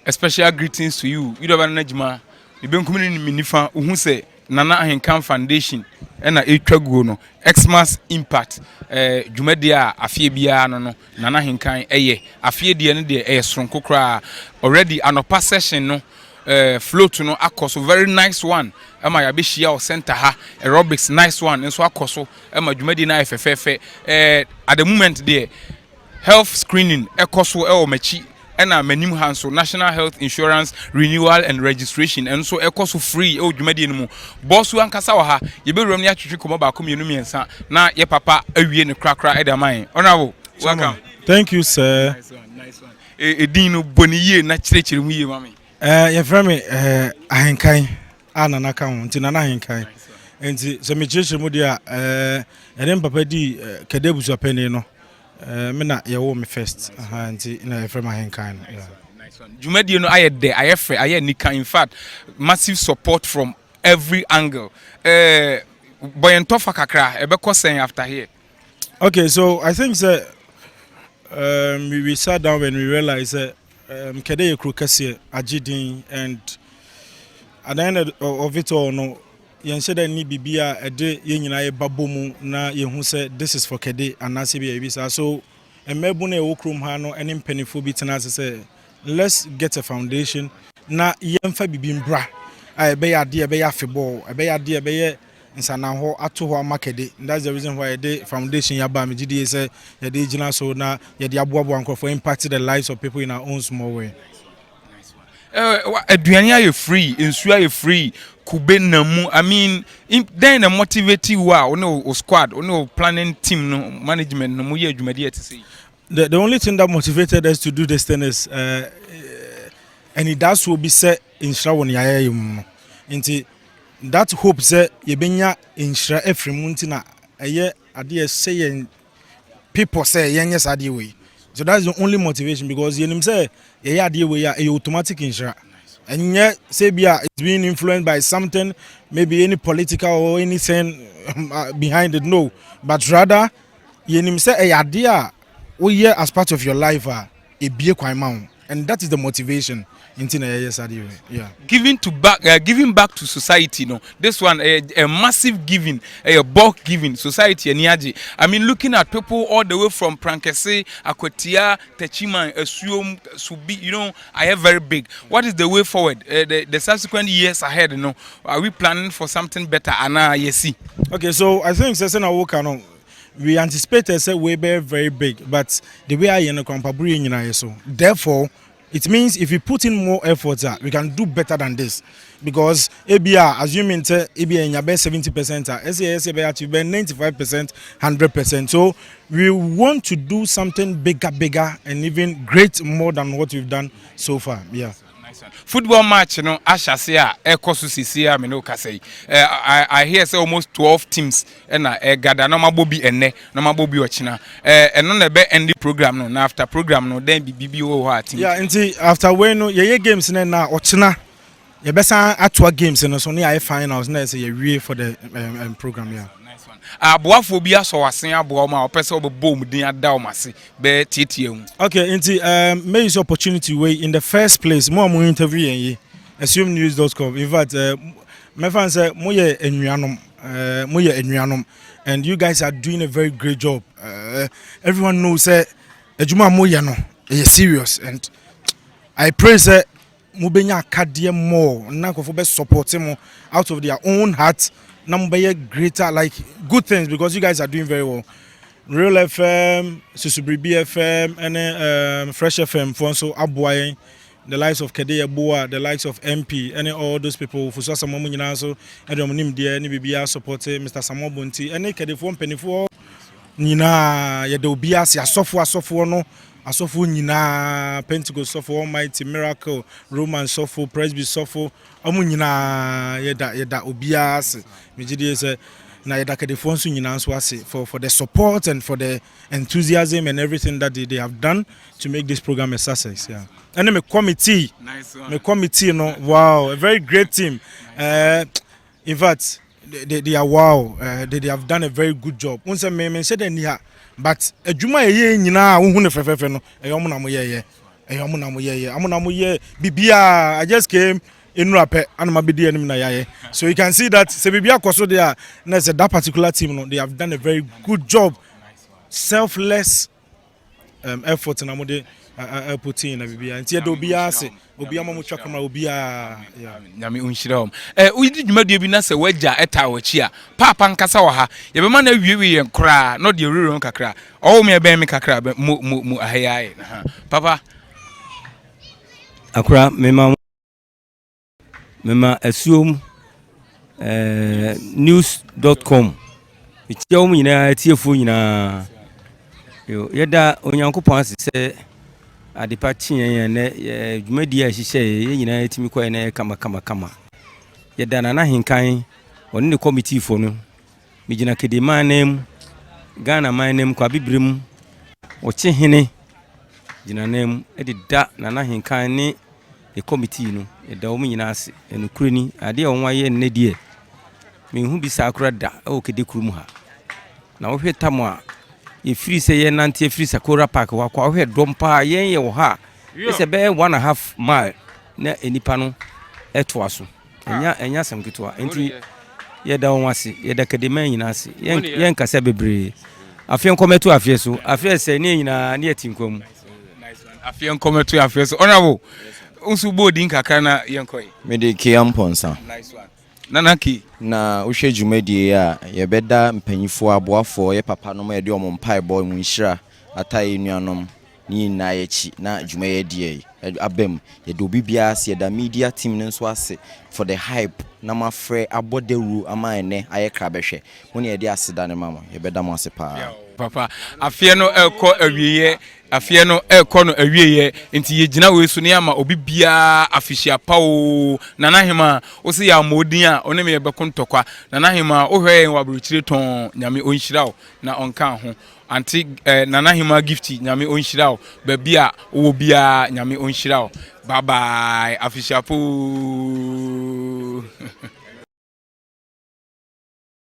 a special greetings to you. Yudaba na Gyimah. You been coming in minifa. Who say Nana Ahenkan Foundation. Ena etwaguo no Xmas impact dwumadia afie bia no Nana Ahenkan afie de ne de sonko kra already anopa session no float no akoso very nice one ema ya be hia o center ha aerobics nice one nso akoso ema dwumadi na efefefe at the moment there health screening ekoso e o machi ena manim hanso national health insurance renewal and registration and so ekoso free o dwumadi no mu boss wan kasa wa ha ye be rom ne atwetwe komo ba ko mienu miensa na ye papa awie ne krakra e da man honorable welcome. Thank you sir. Nice one edin no boniye na kirekire mu ye mami your friend Ahenkan Nana account Nana Ahenkan enti so me kirekire mu dia eden papa di Kade busu apene no me na ye wo me first enti na your friend Ahenkan. Nice one dwumadi no aye there aye free aye nika in fact massive support from every angle boy ntofa kakra ebe kosen after here. Okay, so I think that we sat down when we realized that Kade Krukasi Ajidin, and at the end of it all, no, you said that ni bibia a day yin I babomu na you said this is for Kade and Nasibi Ibisa. So a mebune okrum hano and in pennyful bitan say let's get a foundation na yemfa bibim bra. I be a dear be a football, I be a dear be Nsanaho atoho makede. That's the reason why the foundation yaba me GDA say ye dey gina so na ye dey aboabo anko for impacting the lives of people in our own small way. Nice one. Aduane are free, nsu are free, kube namu. I mean, then a motivate you are no squad, no planning team, no management, no muye adwumadi to say. The only thing that motivated us to do this thing is and it does will be set in Shrawon Yayum. Into that hope say yebenya inshra every month na eye ade say people say yes ade way. So that's the only motivation because you say ye ade way a automatic inshra. And yet say it's being influenced by something, maybe any political or anything behind it, no. But rather you say a idea we as part of your life a be quite, and that is the motivation. Yeah. Giving back to society, no. This one a massive giving, a bulk giving society and I mean, looking at people all the way from Prankese, Akwatia, Techima, Asuom, Subi, you know, I have very big. What is the way forward? The subsequent years ahead, you know, are we planning for something better? Yes. Okay, so I think we anticipate a way very big, but the way I know, so therefore. It means if we put in more effort, we can do better than this. Because ABR, assuming ABR in your best 70%, SAS to be 95%, 100%. So we want to do something bigger, and even great more than what we've done so far. Yeah. Football match, you know, Asha say Ekosu me no say. I hear say almost 12 teams and gather no mabobi enne, no mabobi ochina. And no be end the program no. Now after program no, then be BBO team. Yeah, indeed. After when no, ye games na ochina. Ye besa atwa games no so near finals na say ye for the program. Yeah. Aboafobia so wasen abo ma opese obebo mudin ada o mase be tietie. Okay, inti may use opportunity way in the first place mo interview yen Asuom News.com. In fact my fans say moye enuanom and you guys are doing a very great job. Everyone knows say adwuma moye no e serious, and I pray say mo benya Kade more na kofo be support mo out of their own heart. Number greater like good things because you guys are doing very well. Real FM, Susubribi FM, and Fresh FM for so Abuai, the likes of Kade Abua, the likes of MP, and all those people for some moment also, and Dominim dear, any BBR supporter, Mr. Samo Bunti, and Kade for penny for Nina Yadobias, ya software no. Asofu nyina Pentecost sofo Almighty Miracle Roman sofo Presby sofo amu nyina yeda obias megide say na yeda Kadefo nso nyina nso ase for the support and for the enthusiasm and everything that they have done to make this program a success. Yeah. And then my committee, no, wow, a very great team. In fact, they are wow. They have done a very good job. Once I said here, but adwuma ye nyina wo hu ne fefefe no e yom na mo ye amuna mo ye bibia. I just came in rapper and my BD and na. So you can see that se bibia koso there na say that particular team no, they have done a very good job. Selfless effort na mo de put in na bibia. Nti do bia se obi ama mo twa kamera obi a nyame onhyira om uyidi dwumadie bi na se waja eta wachi a papa nkasa wa ha ye be ma na wiewie yen kra no de ruru kakra owo me ben me kakra mu ahayai papa akra mema Asuom News.com itia um nyina tiefo nyina yo yeda onyankopon asese adepa chien ne dwumadi a hihye ye nyina etimi kwa ne kama yeda Nana Ahenkan one ne committee fo no migina Kade manem Ghana manem kwa bibrim wo chehene gina nem edida Nana Ahenkan ne e committee no yeda um nyina ase enukureni ade a wonwa ye ne die me hu bi sa akura da o Kade kurum ha na wo hwetam a ye free say ye nante free Sakura Park wa kwa hwe dompa yen ye wo ha ese be 1.5 mile na enipa no eto aso enya samkitwa enti ye da won ase ye da Kade man nyina ase yen kasa bebre afien kometo afie so afie se ne nyina ne atinkwam afien kometo afie so honorable unsu bodi nkakra na yen koy me de kiamponsa nice one Nanaki na uhwe dwumadie a ye beda mpanyifo aboafo ye papa no ye de omon pai boy mu nhira atai nuanom ni na yechi na dwumaye die abem ye de obibia se da media team nso ase for the hype na mafre aboderu ama ene aye krabehwe mo ne ye de aseda ne mama ye beda mo ase pa papa afie no ekọ awieye afie no ekọ no awieye nti ye gina we so ne ama obi bia afihia pawo Nana Ahema o se ya modin a one me ye bekontokwa Nana Ahema o hwe en wabrochire ton nyame onhyira na onka ho anti Nana Ahema gifti nyame onhyira ba bia wo bia nyame onhyira bye bye afihia po